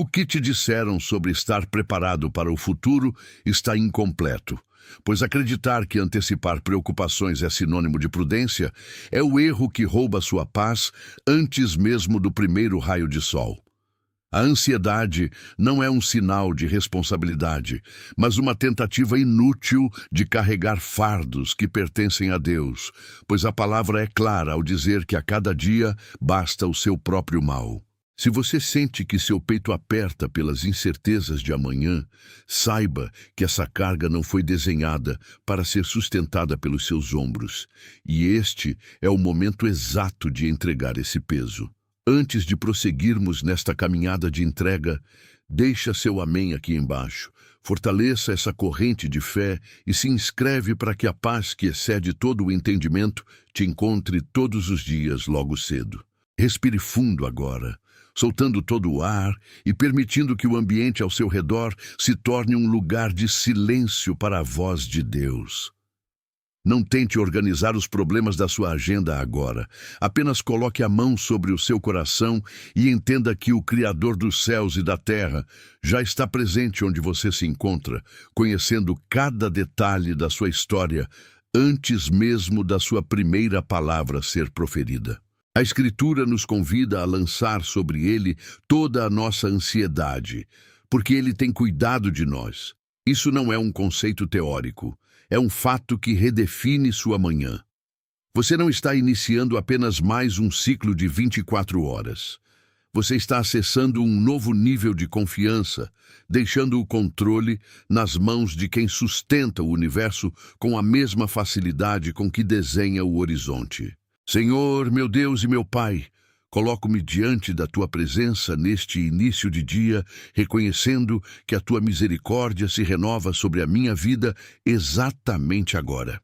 O que te disseram sobre estar preparado para o futuro está incompleto, pois acreditar que antecipar preocupações é sinônimo de prudência é o erro que rouba sua paz antes mesmo do primeiro raio de sol. A ansiedade não é um sinal de responsabilidade, mas uma tentativa inútil de carregar fardos que pertencem a Deus, pois a palavra é clara ao dizer que a cada dia basta o seu próprio mal. Se você sente que seu peito aperta pelas incertezas de amanhã, saiba que essa carga não foi desenhada para ser sustentada pelos seus ombros, e este é o momento exato de entregar esse peso. Antes de prosseguirmos nesta caminhada de entrega, deixa seu amém aqui embaixo. Fortaleça essa corrente de fé e se inscreve para que a paz que excede todo o entendimento te encontre todos os dias logo cedo. Respire fundo agora, soltando todo o ar e permitindo que o ambiente ao seu redor se torne um lugar de silêncio para a voz de Deus. Não tente organizar os problemas da sua agenda agora. Apenas coloque a mão sobre o seu coração e entenda que o Criador dos céus e da terra já está presente onde você se encontra, conhecendo cada detalhe da sua história antes mesmo da sua primeira palavra ser proferida. A Escritura nos convida a lançar sobre Ele toda a nossa ansiedade, porque Ele tem cuidado de nós. Isso não é um conceito teórico. É um fato que redefine sua manhã. Você não está iniciando apenas mais um ciclo de 24 horas. Você está acessando um novo nível de confiança, deixando o controle nas mãos de quem sustenta o universo com a mesma facilidade com que desenha o horizonte. Senhor, meu Deus e meu Pai, coloco-me diante da Tua presença neste início de dia, reconhecendo que a Tua misericórdia se renova sobre a minha vida exatamente agora.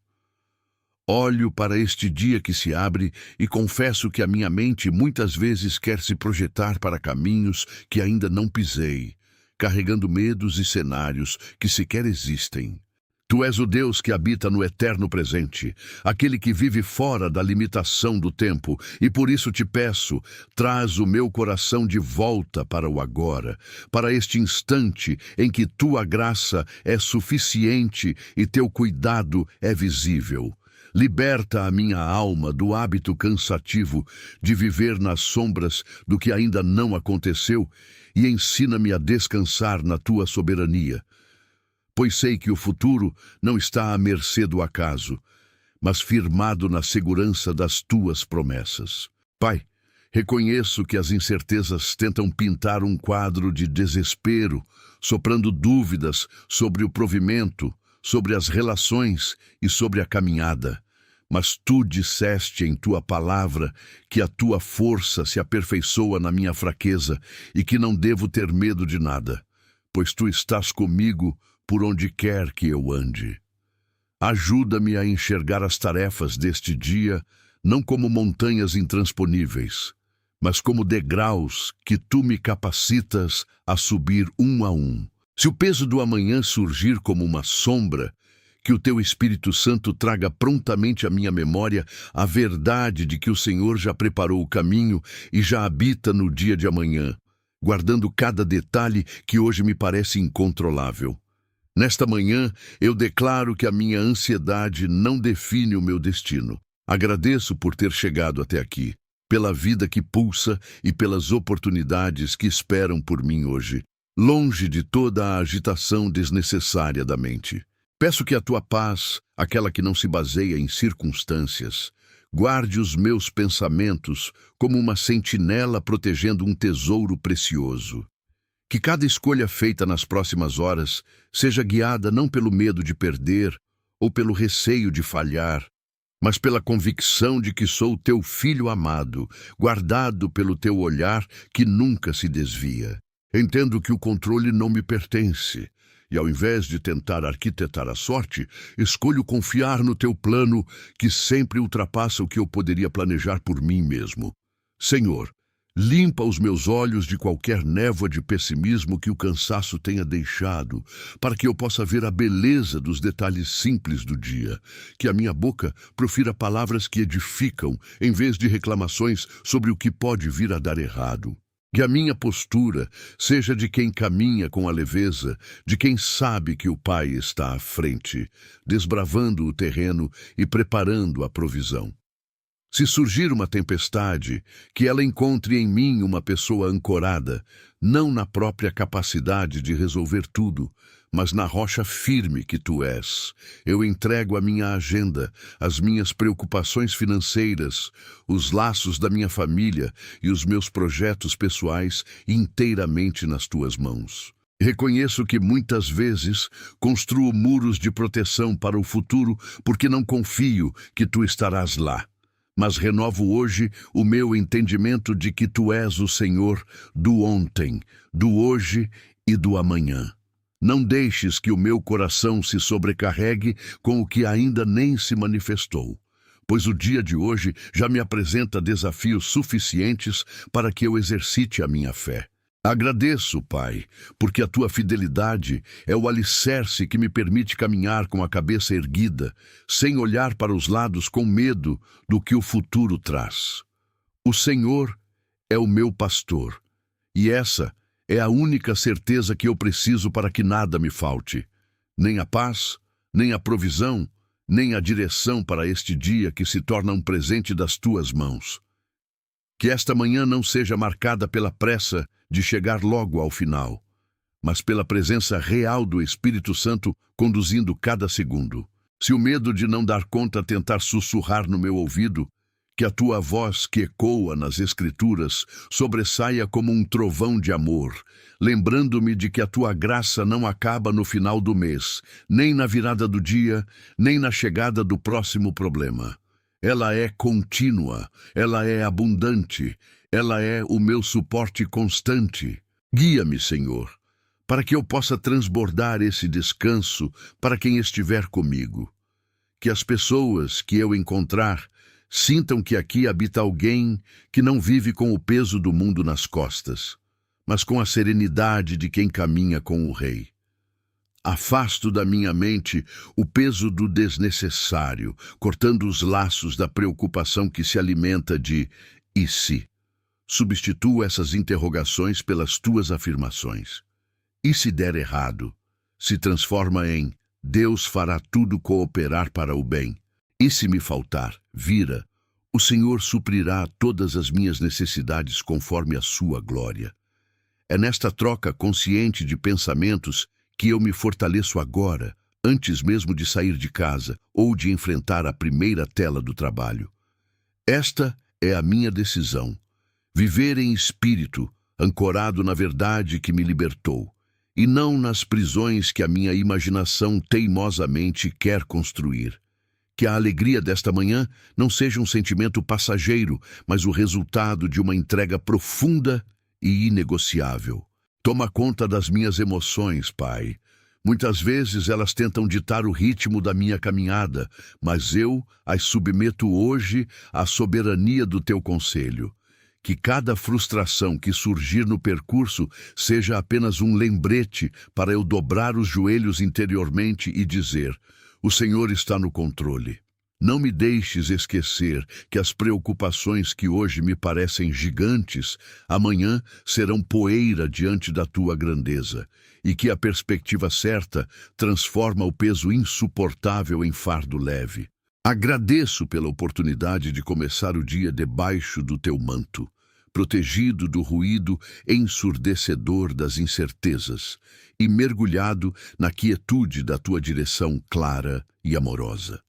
Olho para este dia que se abre e confesso que a minha mente muitas vezes quer se projetar para caminhos que ainda não pisei, carregando medos e cenários que sequer existem. Tu és o Deus que habita no eterno presente, aquele que vive fora da limitação do tempo, e por isso te peço, traz o meu coração de volta para o agora, para este instante em que tua graça é suficiente e teu cuidado é visível. Liberta a minha alma do hábito cansativo de viver nas sombras do que ainda não aconteceu e ensina-me a descansar na tua soberania. Pois sei que o futuro não está à mercê do acaso, mas firmado na segurança das tuas promessas. Pai, reconheço que as incertezas tentam pintar um quadro de desespero, soprando dúvidas sobre o provimento, sobre as relações e sobre a caminhada. Mas tu disseste em tua palavra que a tua força se aperfeiçoa na minha fraqueza e que não devo ter medo de nada, pois tu estás comigo por onde quer que eu ande. Ajuda-me a enxergar as tarefas deste dia não como montanhas intransponíveis, mas como degraus que tu me capacitas a subir um a um. Se o peso do amanhã surgir como uma sombra, que o teu Espírito Santo traga prontamente à minha memória a verdade de que o Senhor já preparou o caminho e já habita no dia de amanhã, guardando cada detalhe que hoje me parece incontrolável. Nesta manhã, eu declaro que a minha ansiedade não define o meu destino. Agradeço por ter chegado até aqui, pela vida que pulsa e pelas oportunidades que esperam por mim hoje, longe de toda a agitação desnecessária da mente. Peço que a tua paz, aquela que não se baseia em circunstâncias, guarde os meus pensamentos como uma sentinela protegendo um tesouro precioso. Que cada escolha feita nas próximas horas seja guiada não pelo medo de perder ou pelo receio de falhar, mas pela convicção de que sou teu filho amado, guardado pelo teu olhar que nunca se desvia. Entendo que o controle não me pertence, e ao invés de tentar arquitetar a sorte, escolho confiar no teu plano que sempre ultrapassa o que eu poderia planejar por mim mesmo. Senhor, limpa os meus olhos de qualquer névoa de pessimismo que o cansaço tenha deixado, para que eu possa ver a beleza dos detalhes simples do dia. Que a minha boca profira palavras que edificam, em vez de reclamações sobre o que pode vir a dar errado. Que a minha postura seja de quem caminha com a leveza, de quem sabe que o Pai está à frente, desbravando o terreno e preparando a provisão. Se surgir uma tempestade, que ela encontre em mim uma pessoa ancorada, não na própria capacidade de resolver tudo, mas na rocha firme que tu és. Eu entrego a minha agenda, as minhas preocupações financeiras, os laços da minha família e os meus projetos pessoais inteiramente nas tuas mãos. Reconheço que muitas vezes construo muros de proteção para o futuro porque não confio que tu estarás lá. Mas renovo hoje o meu entendimento de que tu és o Senhor do ontem, do hoje e do amanhã. Não deixes que o meu coração se sobrecarregue com o que ainda nem se manifestou, pois o dia de hoje já me apresenta desafios suficientes para que eu exercite a minha fé. Agradeço, Pai, porque a tua fidelidade é o alicerce que me permite caminhar com a cabeça erguida, sem olhar para os lados com medo do que o futuro traz. O Senhor é o meu pastor, e essa é a única certeza que eu preciso para que nada me falte. Nem a paz, nem a provisão, nem a direção para este dia que se torna um presente das tuas mãos. Que esta manhã não seja marcada pela pressa de chegar logo ao final, mas pela presença real do Espírito Santo conduzindo cada segundo. Se o medo de não dar conta tentar sussurrar no meu ouvido, que a tua voz que ecoa nas Escrituras sobressaia como um trovão de amor, lembrando-me de que a tua graça não acaba no final do mês, nem na virada do dia, nem na chegada do próximo problema. Ela é contínua, ela é abundante, ela é o meu suporte constante. Guia-me, Senhor, para que eu possa transbordar esse descanso para quem estiver comigo. Que as pessoas que eu encontrar sintam que aqui habita alguém que não vive com o peso do mundo nas costas, mas com a serenidade de quem caminha com o Rei. Afasto da minha mente o peso do desnecessário, cortando os laços da preocupação que se alimenta de "e se?". Substituo essas interrogações pelas tuas afirmações. E se der errado? Se transforma em "Deus fará tudo cooperar para o bem". E se me faltar, vira, o Senhor suprirá todas as minhas necessidades conforme a sua glória. É nesta troca consciente de pensamentos que eu me fortaleço agora, antes mesmo de sair de casa ou de enfrentar a primeira tela do trabalho. Esta é a minha decisão: viver em espírito, ancorado na verdade que me libertou, e não nas prisões que a minha imaginação teimosamente quer construir. Que a alegria desta manhã não seja um sentimento passageiro, mas o resultado de uma entrega profunda e inegociável. Toma conta das minhas emoções, Pai. Muitas vezes elas tentam ditar o ritmo da minha caminhada, mas eu as submeto hoje à soberania do teu conselho. Que cada frustração que surgir no percurso seja apenas um lembrete para eu dobrar os joelhos interiormente e dizer: o Senhor está no controle. Não me deixes esquecer que as preocupações que hoje me parecem gigantes, amanhã serão poeira diante da tua grandeza, e que a perspectiva certa transforma o peso insuportável em fardo leve. Agradeço pela oportunidade de começar o dia debaixo do teu manto, protegido do ruído ensurdecedor das incertezas e mergulhado na quietude da tua direção clara e amorosa.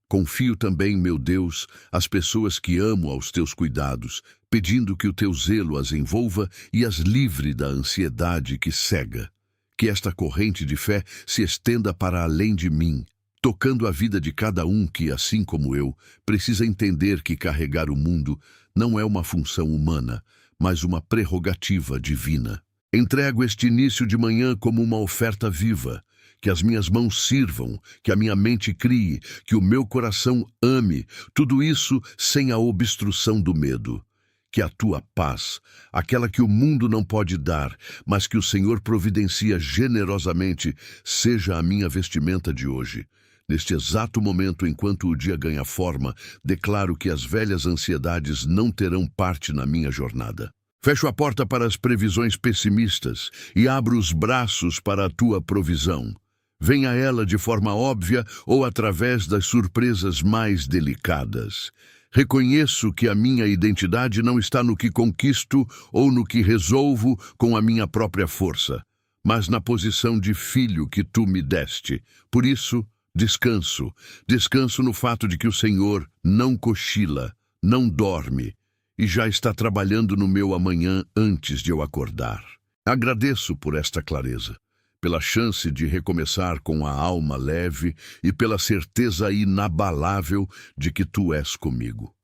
Confio também, meu Deus, as pessoas que amo aos teus cuidados, pedindo que o teu zelo as envolva e as livre da ansiedade que cega. Que esta corrente de fé se estenda para além de mim, tocando a vida de cada um que, assim como eu, precisa entender que carregar o mundo não é uma função humana, mas uma prerrogativa divina. Entrego este início de manhã como uma oferta viva. Que as minhas mãos sirvam, que a minha mente crie, que o meu coração ame, tudo isso sem a obstrução do medo. Que a tua paz, aquela que o mundo não pode dar, mas que o Senhor providencia generosamente, seja a minha vestimenta de hoje. Neste exato momento, enquanto o dia ganha forma, declaro que as velhas ansiedades não terão parte na minha jornada. Fecho a porta para as previsões pessimistas e abro os braços para a tua provisão. Venha ela de forma óbvia ou através das surpresas mais delicadas. Reconheço que a minha identidade não está no que conquisto ou no que resolvo com a minha própria força, mas na posição de filho que tu me deste. Por isso, descanso. Descanso no fato de que o Senhor não cochila, não dorme e já está trabalhando no meu amanhã antes de eu acordar. Agradeço por esta clareza, pela chance de recomeçar com a alma leve e pela certeza inabalável de que tu és comigo.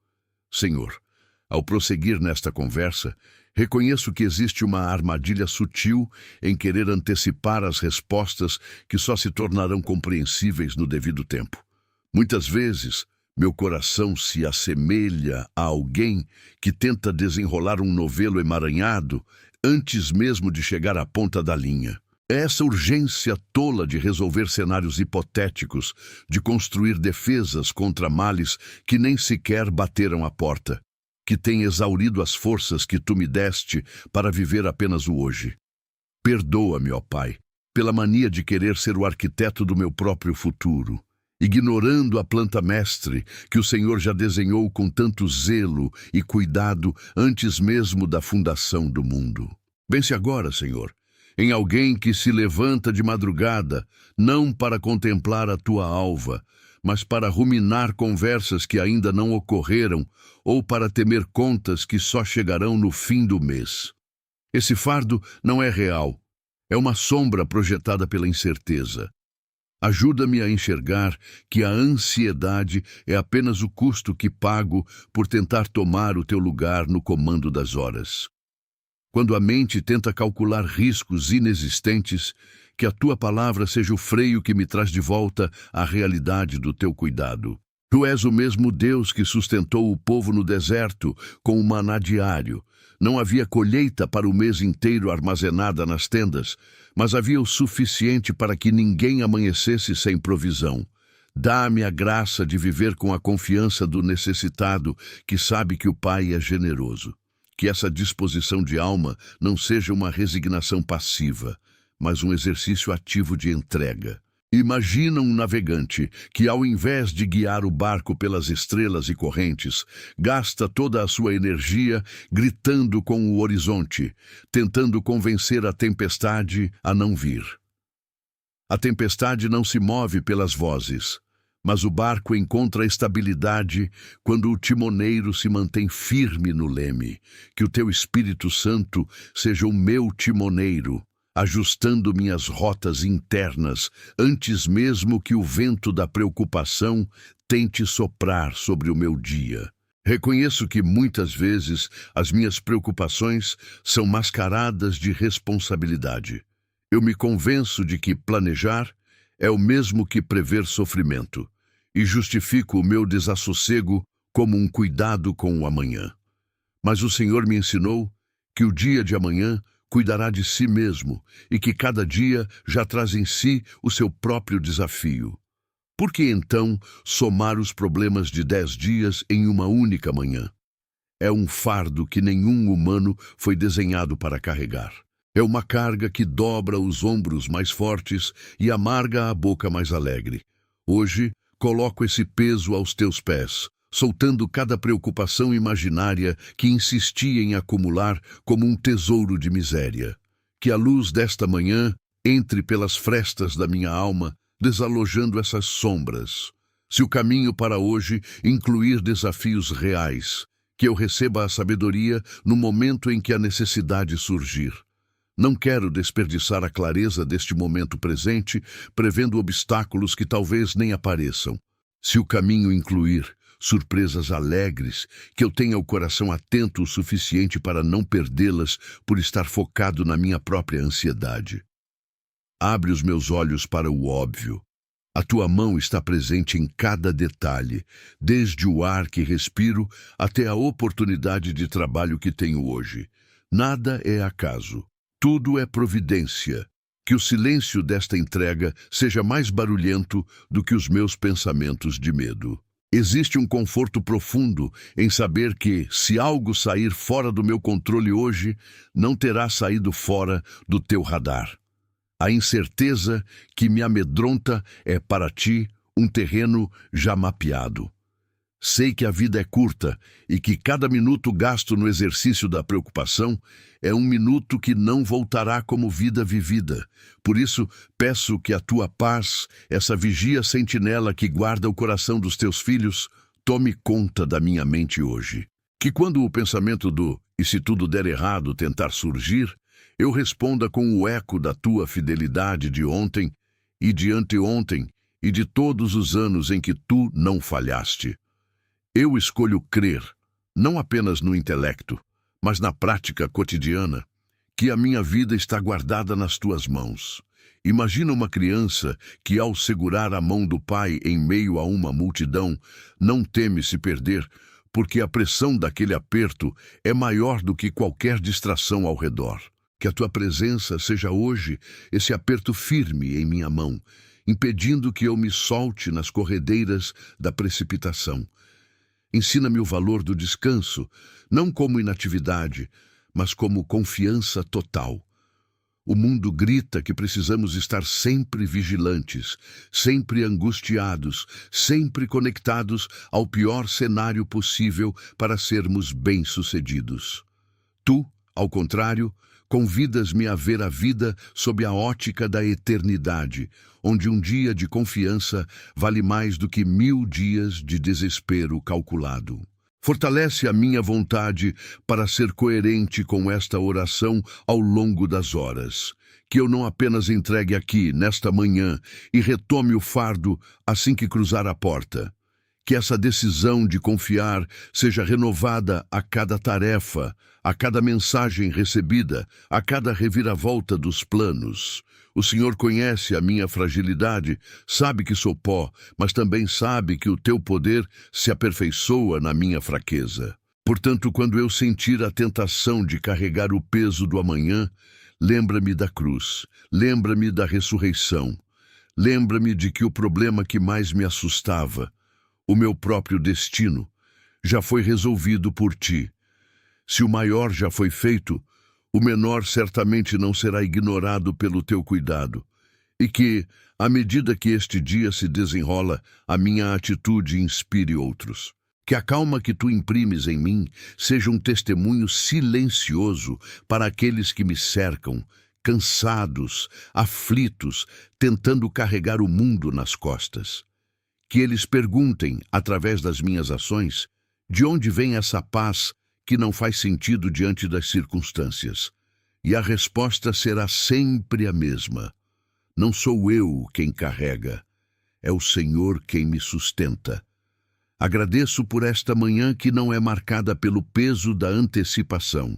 Senhor, ao prosseguir nesta conversa, reconheço que existe uma armadilha sutil em querer antecipar as respostas que só se tornarão compreensíveis no devido tempo. Muitas vezes, meu coração se assemelha a alguém que tenta desenrolar um novelo emaranhado antes mesmo de chegar à ponta da linha. É essa urgência tola de resolver cenários hipotéticos, de construir defesas contra males que nem sequer bateram à porta, que tem exaurido as forças que tu me deste para viver apenas o hoje. Perdoa-me, ó Pai, pela mania de querer ser o arquiteto do meu próprio futuro, ignorando a planta mestre que o Senhor já desenhou com tanto zelo e cuidado antes mesmo da fundação do mundo. Pense agora, Senhor, em alguém que se levanta de madrugada, não para contemplar a tua alva, mas para ruminar conversas que ainda não ocorreram ou para temer contas que só chegarão no fim do mês. Esse fardo não é real, é uma sombra projetada pela incerteza. Ajuda-me a enxergar que a ansiedade é apenas o custo que pago por tentar tomar o teu lugar no comando das horas. Quando a mente tenta calcular riscos inexistentes, que a tua palavra seja o freio que me traz de volta à realidade do teu cuidado. Tu és o mesmo Deus que sustentou o povo no deserto com o maná diário. Não havia colheita para o mês inteiro armazenada nas tendas, mas havia o suficiente para que ninguém amanhecesse sem provisão. Dá-me a graça de viver com a confiança do necessitado que sabe que o Pai é generoso. Que essa disposição de alma não seja uma resignação passiva, mas um exercício ativo de entrega. Imagina um navegante que, ao invés de guiar o barco pelas estrelas e correntes, gasta toda a sua energia gritando com o horizonte, tentando convencer a tempestade a não vir. A tempestade não se move pelas vozes, mas o barco encontra estabilidade quando o timoneiro se mantém firme no leme. Que o teu Espírito Santo seja o meu timoneiro, ajustando minhas rotas internas antes mesmo que o vento da preocupação tente soprar sobre o meu dia. Reconheço que muitas vezes as minhas preocupações são mascaradas de responsabilidade. Eu me convenço de que planejar é o mesmo que prever sofrimento, e justifico o meu desassossego como um cuidado com o amanhã. Mas o Senhor me ensinou que o dia de amanhã cuidará de si mesmo e que cada dia já traz em si o seu próprio desafio. Por que então somar os problemas de 10 dias em uma única manhã? É um fardo que nenhum humano foi desenhado para carregar. É uma carga que dobra os ombros mais fortes e amarga a boca mais alegre. Hoje, coloco esse peso aos teus pés, soltando cada preocupação imaginária que insistia em acumular como um tesouro de miséria. Que a luz desta manhã entre pelas frestas da minha alma, desalojando essas sombras. Se o caminho para hoje incluir desafios reais, que eu receba a sabedoria no momento em que a necessidade surgir. Não quero desperdiçar a clareza deste momento presente, prevendo obstáculos que talvez nem apareçam. Se o caminho incluir surpresas alegres, que eu tenha o coração atento o suficiente para não perdê-las por estar focado na minha própria ansiedade. Abre os meus olhos para o óbvio. A tua mão está presente em cada detalhe, desde o ar que respiro até a oportunidade de trabalho que tenho hoje. Nada é acaso. Tudo é providência. Que o silêncio desta entrega seja mais barulhento do que os meus pensamentos de medo. Existe um conforto profundo em saber que, se algo sair fora do meu controle hoje, não terá saído fora do teu radar. A incerteza que me amedronta é, para ti, um terreno já mapeado. Sei que a vida é curta e que cada minuto gasto no exercício da preocupação é um minuto que não voltará como vida vivida. Por isso, peço que a tua paz, essa vigia sentinela que guarda o coração dos teus filhos, tome conta da minha mente hoje. Que quando o pensamento do "e se tudo der errado" tentar surgir, eu responda com o eco da tua fidelidade de ontem e de anteontem e de todos os anos em que tu não falhaste. Eu escolho crer, não apenas no intelecto, mas na prática cotidiana, que a minha vida está guardada nas tuas mãos. Imagina uma criança que, ao segurar a mão do pai em meio a uma multidão, não teme se perder, porque a pressão daquele aperto é maior do que qualquer distração ao redor. Que a tua presença seja hoje esse aperto firme em minha mão, impedindo que eu me solte nas corredeiras da precipitação. Ensina-me o valor do descanso, não como inatividade, mas como confiança total. O mundo grita que precisamos estar sempre vigilantes, sempre angustiados, sempre conectados ao pior cenário possível para sermos bem-sucedidos. Tu, ao contrário, convidas-me a ver a vida sob a ótica da eternidade, onde um dia de confiança vale mais do que 1000 dias de desespero calculado. Fortalece a minha vontade para ser coerente com esta oração ao longo das horas. Que eu não apenas entregue aqui, nesta manhã, e retome o fardo assim que cruzar a porta. Que essa decisão de confiar seja renovada a cada tarefa, a cada mensagem recebida, a cada reviravolta dos planos. O Senhor conhece a minha fragilidade, sabe que sou pó, mas também sabe que o teu poder se aperfeiçoa na minha fraqueza. Portanto, quando eu sentir a tentação de carregar o peso do amanhã, lembra-me da cruz, lembra-me da ressurreição, lembra-me de que o problema que mais me assustava, o meu próprio destino, já foi resolvido por ti. Se o maior já foi feito, o menor certamente não será ignorado pelo teu cuidado. E que, à medida que este dia se desenrola, a minha atitude inspire outros. Que a calma que tu imprimes em mim seja um testemunho silencioso para aqueles que me cercam, cansados, aflitos, tentando carregar o mundo nas costas. Que eles perguntem, através das minhas ações, de onde vem essa paz que não faz sentido diante das circunstâncias. E a resposta será sempre a mesma. Não sou eu quem carrega, é o Senhor quem me sustenta. Agradeço por esta manhã que não é marcada pelo peso da antecipação,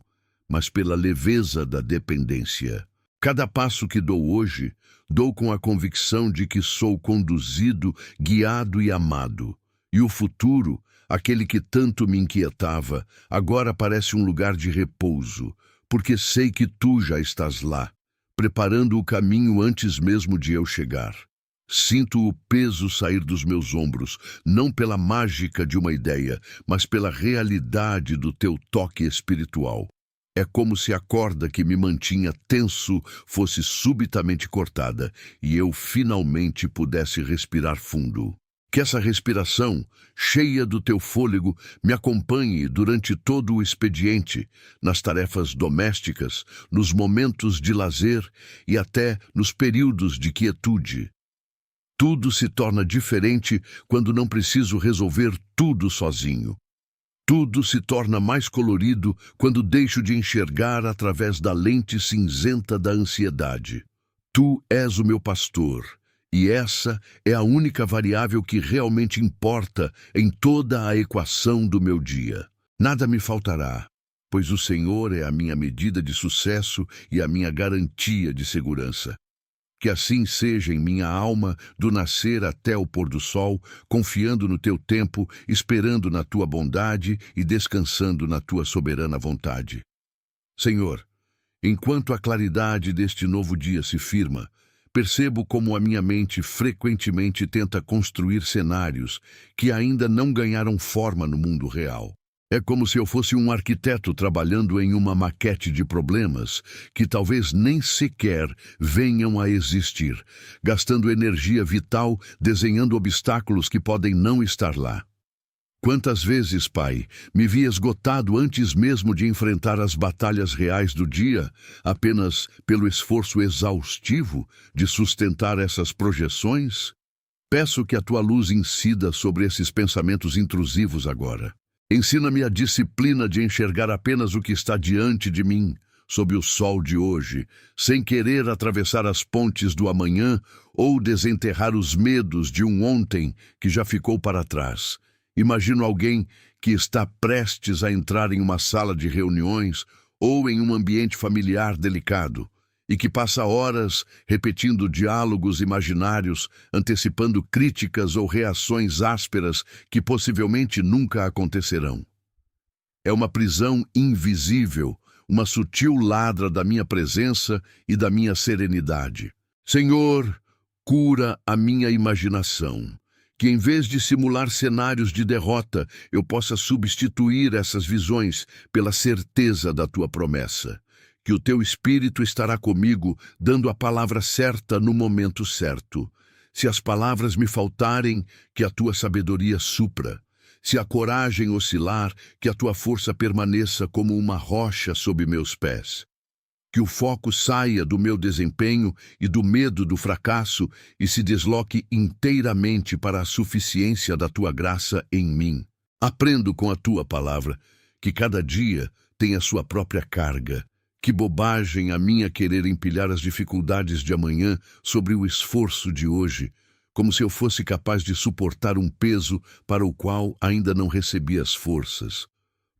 mas pela leveza da dependência. Cada passo que dou hoje, dou com a convicção de que sou conduzido, guiado e amado. E o futuro, aquele que tanto me inquietava, agora parece um lugar de repouso, porque sei que tu já estás lá, preparando o caminho antes mesmo de eu chegar. Sinto o peso sair dos meus ombros, não pela mágica de uma ideia, mas pela realidade do teu toque espiritual. É como se a corda que me mantinha tenso fosse subitamente cortada e eu finalmente pudesse respirar fundo. Que essa respiração, cheia do teu fôlego, me acompanhe durante todo o expediente, nas tarefas domésticas, nos momentos de lazer e até nos períodos de quietude. Tudo se torna diferente quando não preciso resolver tudo sozinho. Tudo se torna mais colorido quando deixo de enxergar através da lente cinzenta da ansiedade. Tu és o meu pastor, e essa é a única variável que realmente importa em toda a equação do meu dia. Nada me faltará, pois o Senhor é a minha medida de sucesso e a minha garantia de segurança. Que assim seja em minha alma, do nascer até o pôr do sol, confiando no teu tempo, esperando na tua bondade e descansando na tua soberana vontade. Senhor, enquanto a claridade deste novo dia se firma, percebo como a minha mente frequentemente tenta construir cenários que ainda não ganharam forma no mundo real. É como se eu fosse um arquiteto trabalhando em uma maquete de problemas que talvez nem sequer venham a existir, gastando energia vital desenhando obstáculos que podem não estar lá. Quantas vezes, Pai, me vi esgotado antes mesmo de enfrentar as batalhas reais do dia, apenas pelo esforço exaustivo de sustentar essas projeções? Peço que a tua luz incida sobre esses pensamentos intrusivos agora. Ensina-me a disciplina de enxergar apenas o que está diante de mim, sob o sol de hoje, sem querer atravessar as pontes do amanhã ou desenterrar os medos de um ontem que já ficou para trás. Imagino alguém que está prestes a entrar em uma sala de reuniões ou em um ambiente familiar delicado e que passa horas repetindo diálogos imaginários, antecipando críticas ou reações ásperas que possivelmente nunca acontecerão. É uma prisão invisível, uma sutil ladra da minha presença e da minha serenidade. Senhor, cura a minha imaginação. Que em vez de simular cenários de derrota, eu possa substituir essas visões pela certeza da tua promessa. Que o teu Espírito estará comigo, dando a palavra certa no momento certo. Se as palavras me faltarem, que a tua sabedoria supra. Se a coragem oscilar, que a tua força permaneça como uma rocha sob meus pés. Que o foco saia do meu desempenho e do medo do fracasso e se desloque inteiramente para a suficiência da tua graça em mim. Aprendo com a tua palavra que cada dia tem a sua própria carga. Que bobagem a minha querer empilhar as dificuldades de amanhã sobre o esforço de hoje, como se eu fosse capaz de suportar um peso para o qual ainda não recebi as forças.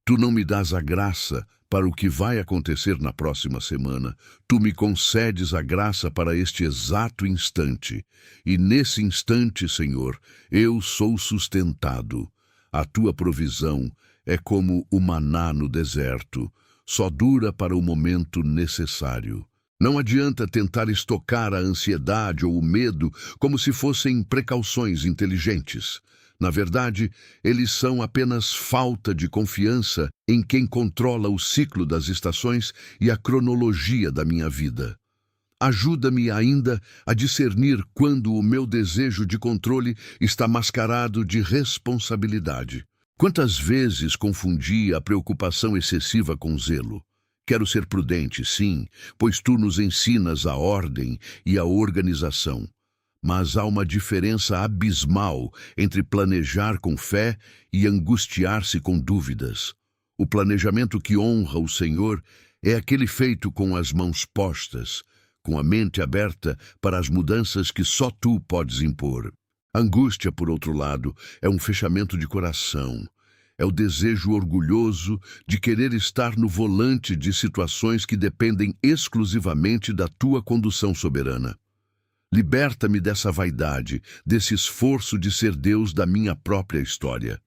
Tu não me dás a graça para o que vai acontecer na próxima semana. Tu me concedes a graça para este exato instante. E nesse instante, Senhor, eu sou sustentado. A tua provisão é como o maná no deserto. Só dura para o momento necessário. Não adianta tentar estocar a ansiedade ou o medo como se fossem precauções inteligentes. Na verdade, eles são apenas falta de confiança em quem controla o ciclo das estações e a cronologia da minha vida. Ajuda-me ainda a discernir quando o meu desejo de controle está mascarado de responsabilidade. Quantas vezes confundi a preocupação excessiva com zelo? Quero ser prudente, sim, pois tu nos ensinas a ordem e a organização. Mas há uma diferença abismal entre planejar com fé e angustiar-se com dúvidas. O planejamento que honra o Senhor é aquele feito com as mãos postas, com a mente aberta para as mudanças que só tu podes impor. Angústia, por outro lado, é um fechamento de coração. É o desejo orgulhoso de querer estar no volante de situações que dependem exclusivamente da tua condução soberana. Liberta-me dessa vaidade, desse esforço de ser Deus da minha própria história.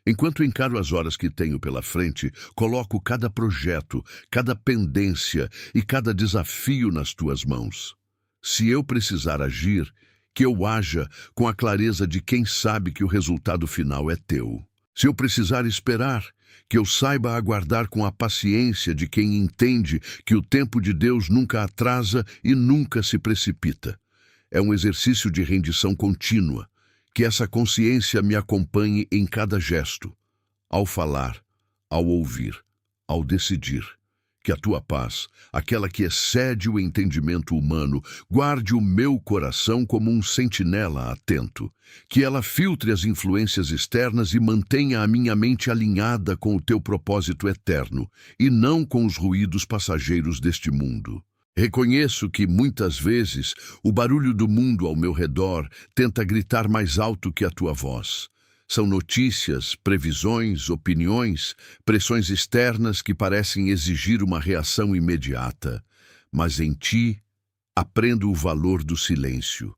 Enquanto encaro as horas que tenho pela frente, coloco cada projeto, cada pendência e cada desafio nas tuas mãos. Se eu precisar agir, que eu haja com a clareza de quem sabe que o resultado final é teu. Se eu precisar esperar, que eu saiba aguardar com a paciência de quem entende que o tempo de Deus nunca atrasa e nunca se precipita. É um exercício de rendição contínua, que essa consciência me acompanhe em cada gesto, ao falar, ao ouvir, ao decidir. Que a tua paz, aquela que excede o entendimento humano, guarde o meu coração como um sentinela atento. Que ela filtre as influências externas e mantenha a minha mente alinhada com o teu propósito eterno, e não com os ruídos passageiros deste mundo. Reconheço que, muitas vezes, o barulho do mundo ao meu redor tenta gritar mais alto que a tua voz. São notícias, previsões, opiniões, pressões externas que parecem exigir uma reação imediata. Mas em ti, aprendo o valor do silêncio.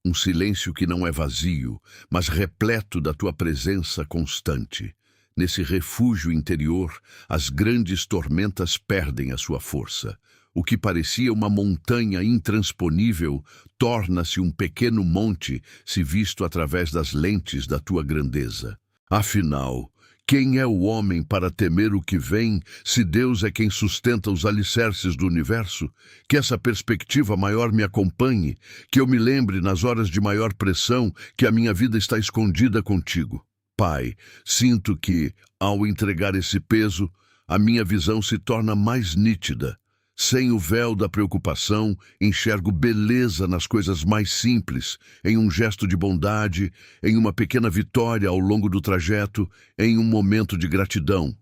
Um silêncio que não é vazio, mas repleto da tua presença constante. Nesse refúgio interior, as grandes tormentas perdem a sua força. O que parecia uma montanha intransponível torna-se um pequeno monte se visto através das lentes da tua grandeza. Afinal, quem é o homem para temer o que vem, se Deus é quem sustenta os alicerces do universo? Que essa perspectiva maior me acompanhe, que eu me lembre nas horas de maior pressão que a minha vida está escondida contigo. Pai, sinto que, ao entregar esse peso, a minha visão se torna mais nítida. Sem o véu da preocupação, enxergo beleza nas coisas mais simples, em um gesto de bondade, em uma pequena vitória ao longo do trajeto, em um momento de gratidão.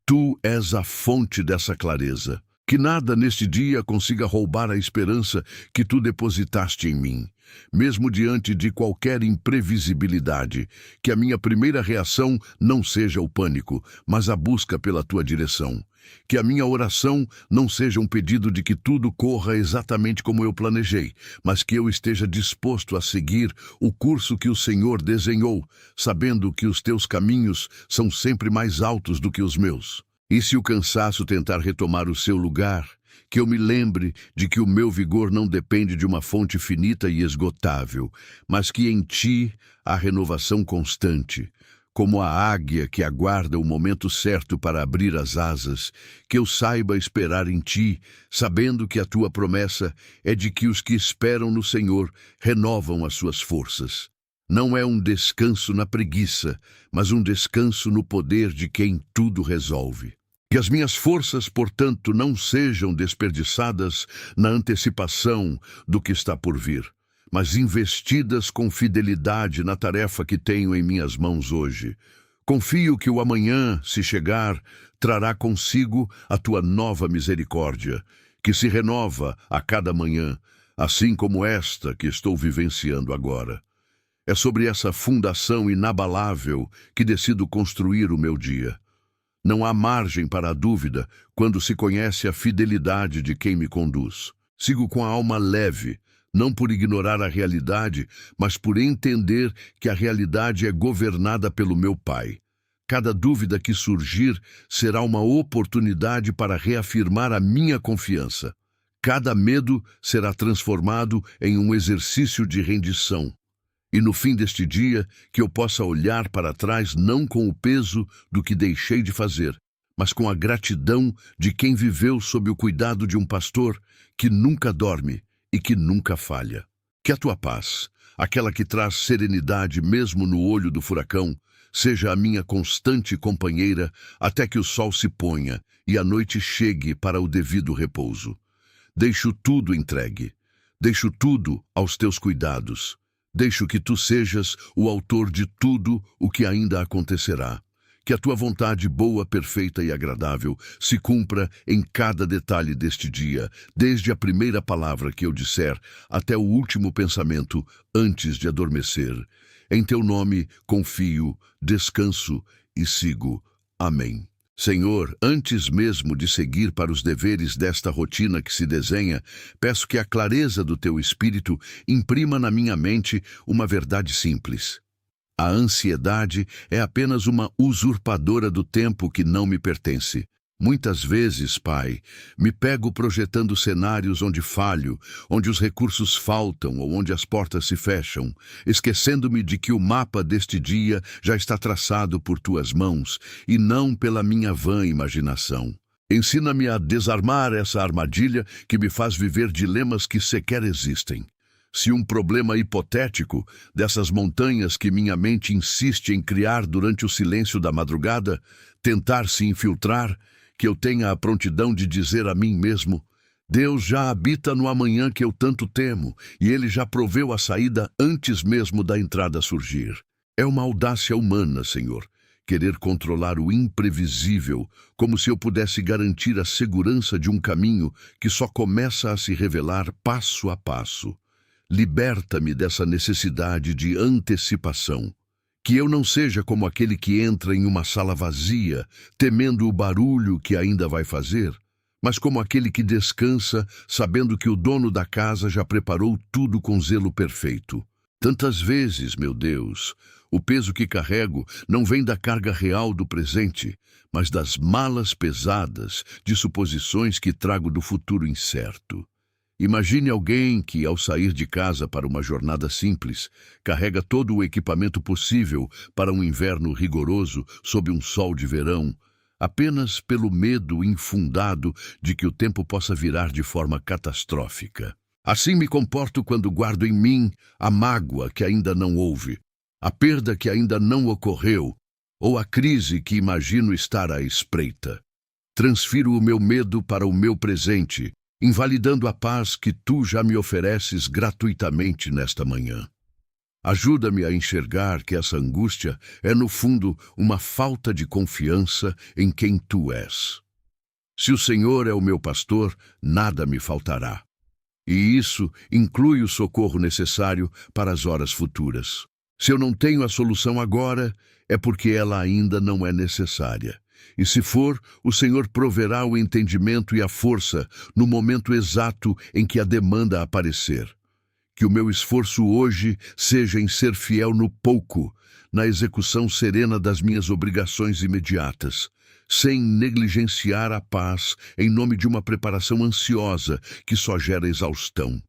Tu és a fonte dessa clareza. Que nada neste dia consiga roubar a esperança que tu depositaste em mim. Mesmo diante de qualquer imprevisibilidade, que a minha primeira reação não seja o pânico, mas a busca pela tua direção. Que a minha oração não seja um pedido de que tudo corra exatamente como eu planejei, mas que eu esteja disposto a seguir o curso que o Senhor desenhou, sabendo que os teus caminhos são sempre mais altos do que os meus. E se o cansaço tentar retomar o seu lugar, que eu me lembre de que o meu vigor não depende de uma fonte finita e esgotável, mas que em ti há renovação constante. Como a águia que aguarda o momento certo para abrir as asas, que eu saiba esperar em ti, sabendo que a tua promessa é de que os que esperam no Senhor renovam as suas forças. Não é um descanso na preguiça, mas um descanso no poder de quem tudo resolve. Que as minhas forças, portanto, não sejam desperdiçadas na antecipação do que está por vir, mas investidas com fidelidade na tarefa que tenho em minhas mãos hoje. Confio que o amanhã, se chegar, trará consigo a tua nova misericórdia, que se renova a cada manhã, assim como esta que estou vivenciando agora. É sobre essa fundação inabalável que decido construir o meu dia. Não há margem para a dúvida quando se conhece a fidelidade de quem me conduz. Sigo com a alma leve, não por ignorar a realidade, mas por entender que a realidade é governada pelo meu Pai. Cada dúvida que surgir será uma oportunidade para reafirmar a minha confiança. Cada medo será transformado em um exercício de rendição. E no fim deste dia, que eu possa olhar para trás não com o peso do que deixei de fazer, mas com a gratidão de quem viveu sob o cuidado de um pastor que nunca dorme e que nunca falha. Que a tua paz, aquela que traz serenidade mesmo no olho do furacão, seja a minha constante companheira até que o sol se ponha e a noite chegue para o devido repouso. Deixo tudo entregue, deixo tudo aos teus cuidados. Deixo que tu sejas o autor de tudo o que ainda acontecerá. Que a tua vontade boa, perfeita e agradável se cumpra em cada detalhe deste dia, desde a primeira palavra que eu disser até o último pensamento antes de adormecer. Em teu nome confio, descanso e sigo. Amém. Senhor, antes mesmo de seguir para os deveres desta rotina que se desenha, peço que a clareza do teu Espírito imprima na minha mente uma verdade simples. A ansiedade é apenas uma usurpadora do tempo que não me pertence. Muitas vezes, Pai, me pego projetando cenários onde falho, onde os recursos faltam ou onde as portas se fecham, esquecendo-me de que o mapa deste dia já está traçado por tuas mãos e não pela minha vã imaginação. Ensina-me a desarmar essa armadilha que me faz viver dilemas que sequer existem. Se um problema hipotético, dessas montanhas que minha mente insiste em criar durante o silêncio da madrugada, tentar se infiltrar, que eu tenha a prontidão de dizer a mim mesmo: Deus já habita no amanhã que eu tanto temo, e Ele já proveu a saída antes mesmo da entrada surgir. É uma audácia humana, Senhor, querer controlar o imprevisível, como se eu pudesse garantir a segurança de um caminho que só começa a se revelar passo a passo. Liberta-me dessa necessidade de antecipação. Que eu não seja como aquele que entra em uma sala vazia, temendo o barulho que ainda vai fazer, mas como aquele que descansa, sabendo que o dono da casa já preparou tudo com zelo perfeito. Tantas vezes, meu Deus, o peso que carrego não vem da carga real do presente, mas das malas pesadas de suposições que trago do futuro incerto. Imagine alguém que, ao sair de casa para uma jornada simples, carrega todo o equipamento possível para um inverno rigoroso sob um sol de verão, apenas pelo medo infundado de que o tempo possa virar de forma catastrófica. Assim me comporto quando guardo em mim a mágoa que ainda não houve, a perda que ainda não ocorreu, ou a crise que imagino estar à espreita. Transfiro o meu medo para o meu presente, invalidando a paz que tu já me ofereces gratuitamente nesta manhã. Ajuda-me a enxergar que essa angústia é, no fundo, uma falta de confiança em quem tu és. Se o Senhor é o meu pastor, nada me faltará. E isso inclui o socorro necessário para as horas futuras. Se eu não tenho a solução agora, é porque ela ainda não é necessária. E se for, o Senhor proverá o entendimento e a força no momento exato em que a demanda aparecer. Que o meu esforço hoje seja em ser fiel no pouco, na execução serena das minhas obrigações imediatas, sem negligenciar a paz em nome de uma preparação ansiosa que só gera exaustão.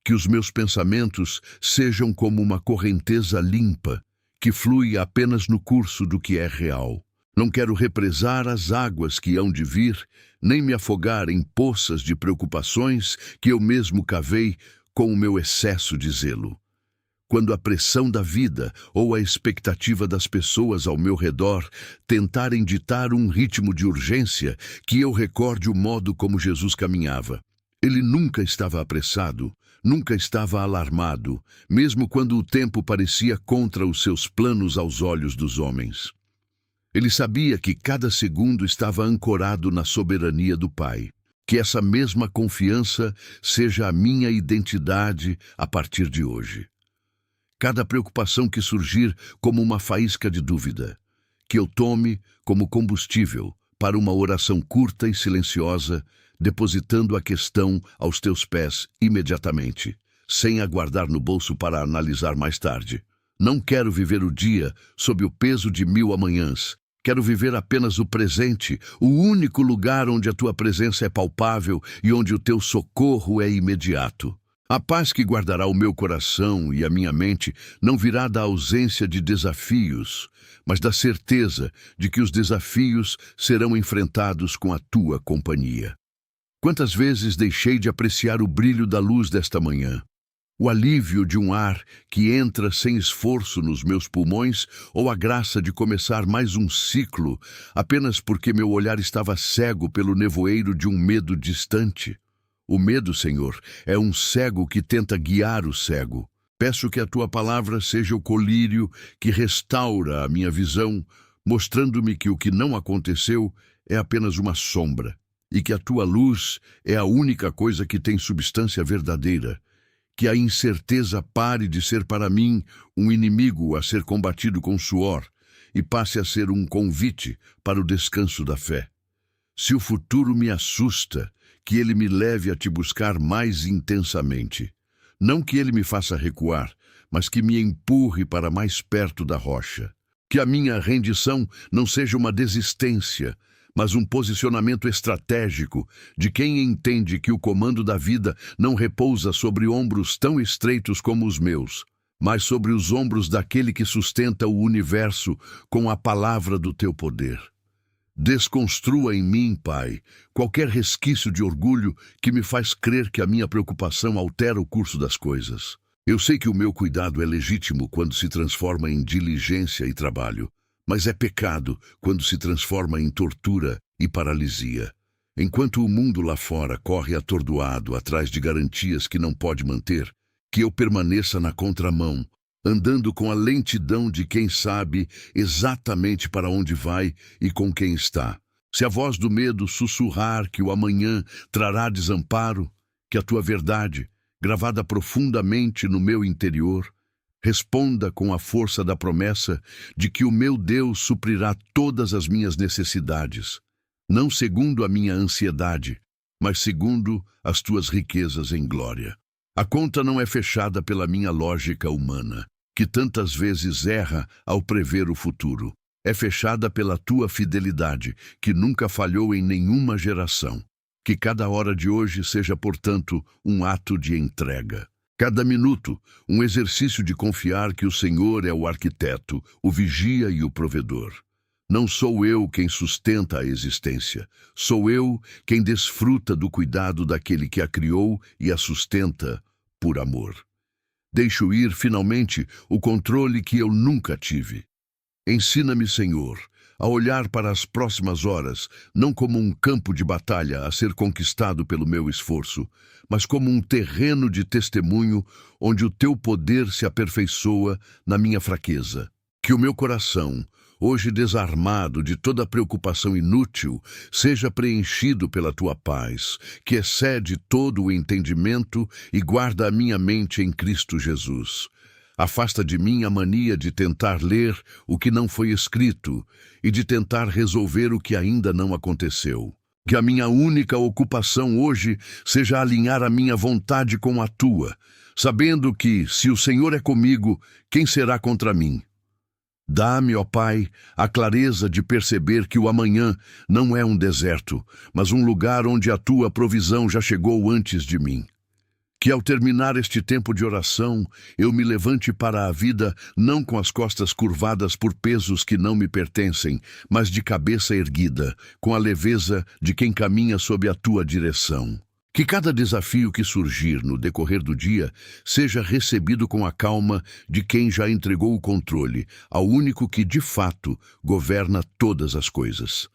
Que os meus pensamentos sejam como uma correnteza limpa, que flui apenas no curso do que é real. Não quero represar as águas que hão de vir, nem me afogar em poças de preocupações que eu mesmo cavei com o meu excesso de zelo. Quando a pressão da vida ou a expectativa das pessoas ao meu redor tentarem ditar um ritmo de urgência, que eu recorde o modo como Jesus caminhava. Ele nunca estava apressado, nunca estava alarmado, mesmo quando o tempo parecia contra os seus planos aos olhos dos homens. Ele sabia que cada segundo estava ancorado na soberania do Pai. Que essa mesma confiança seja a minha identidade a partir de hoje. Cada preocupação que surgir como uma faísca de dúvida, que eu tome como combustível para uma oração curta e silenciosa, depositando a questão aos teus pés imediatamente, sem aguardar no bolso para analisar mais tarde. Não quero viver o dia sob o peso de 1000 amanhãs. Quero viver apenas o presente, o único lugar onde a tua presença é palpável e onde o teu socorro é imediato. A paz que guardará o meu coração e a minha mente não virá da ausência de desafios, mas da certeza de que os desafios serão enfrentados com a tua companhia. Quantas vezes deixei de apreciar o brilho da luz desta manhã? O alívio de um ar que entra sem esforço nos meus pulmões ou a graça de começar mais um ciclo apenas porque meu olhar estava cego pelo nevoeiro de um medo distante? O medo, Senhor, é um cego que tenta guiar o cego. Peço que a tua palavra seja o colírio que restaura a minha visão, mostrando-me que o que não aconteceu é apenas uma sombra, e que a tua luz é a única coisa que tem substância verdadeira. Que a incerteza pare de ser para mim um inimigo a ser combatido com suor e passe a ser um convite para o descanso da fé. Se o futuro me assusta, que ele me leve a te buscar mais intensamente. Não que ele me faça recuar, mas que me empurre para mais perto da rocha. Que a minha rendição não seja uma desistência, mas um posicionamento estratégico de quem entende que o comando da vida não repousa sobre ombros tão estreitos como os meus, mas sobre os ombros daquele que sustenta o universo com a palavra do teu poder. Desconstrua em mim, Pai, qualquer resquício de orgulho que me faz crer que a minha preocupação altera o curso das coisas. Eu sei que o meu cuidado é legítimo quando se transforma em diligência e trabalho, mas é pecado quando se transforma em tortura e paralisia. Enquanto o mundo lá fora corre atordoado atrás de garantias que não pode manter, que eu permaneça na contramão, andando com a lentidão de quem sabe exatamente para onde vai e com quem está. Se a voz do medo sussurrar que o amanhã trará desamparo, que a tua verdade, gravada profundamente no meu interior, responda com a força da promessa de que o meu Deus suprirá todas as minhas necessidades, não segundo a minha ansiedade, mas segundo as tuas riquezas em glória. A conta não é fechada pela minha lógica humana, que tantas vezes erra ao prever o futuro. É fechada pela tua fidelidade, que nunca falhou em nenhuma geração. Que cada hora de hoje seja, portanto, um ato de entrega. Cada minuto, um exercício de confiar que o Senhor é o arquiteto, o vigia e o provedor. Não sou eu quem sustenta a existência, sou eu quem desfruta do cuidado daquele que a criou e a sustenta por amor. Deixo ir, finalmente, o controle que eu nunca tive. Ensina-me, Senhor, a olhar para as próximas horas, não como um campo de batalha a ser conquistado pelo meu esforço, mas como um terreno de testemunho onde o teu poder se aperfeiçoa na minha fraqueza. Que o meu coração, hoje desarmado de toda preocupação inútil, seja preenchido pela tua paz, que excede todo o entendimento e guarda a minha mente em Cristo Jesus. Afasta de mim a mania de tentar ler o que não foi escrito e de tentar resolver o que ainda não aconteceu. Que a minha única ocupação hoje seja alinhar a minha vontade com a tua, sabendo que, se o Senhor é comigo, quem será contra mim? Dá-me, ó Pai, a clareza de perceber que o amanhã não é um deserto, mas um lugar onde a tua provisão já chegou antes de mim. Que ao terminar este tempo de oração, eu me levante para a vida não com as costas curvadas por pesos que não me pertencem, mas de cabeça erguida, com a leveza de quem caminha sob a tua direção. Que cada desafio que surgir no decorrer do dia seja recebido com a calma de quem já entregou o controle ao único que, de fato, governa todas as coisas.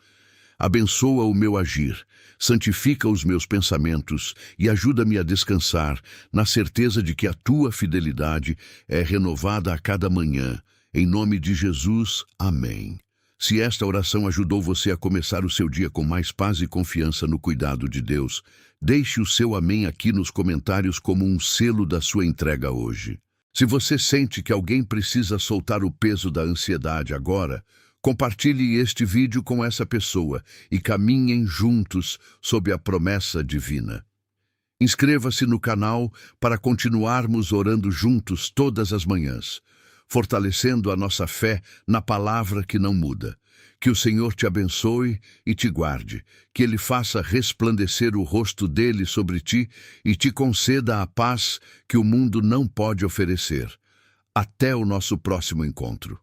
Abençoa o meu agir, santifica os meus pensamentos e ajuda-me a descansar na certeza de que a tua fidelidade é renovada a cada manhã. Em nome de Jesus, amém. Se esta oração ajudou você a começar o seu dia com mais paz e confiança no cuidado de Deus, deixe o seu amém aqui nos comentários como um selo da sua entrega hoje. Se você sente que alguém precisa soltar o peso da ansiedade agora, compartilhe este vídeo com essa pessoa e caminhem juntos sob a promessa divina. Inscreva-se no canal para continuarmos orando juntos todas as manhãs, fortalecendo a nossa fé na palavra que não muda. Que o Senhor te abençoe e te guarde, que Ele faça resplandecer o rosto dele sobre ti e te conceda a paz que o mundo não pode oferecer. Até o nosso próximo encontro.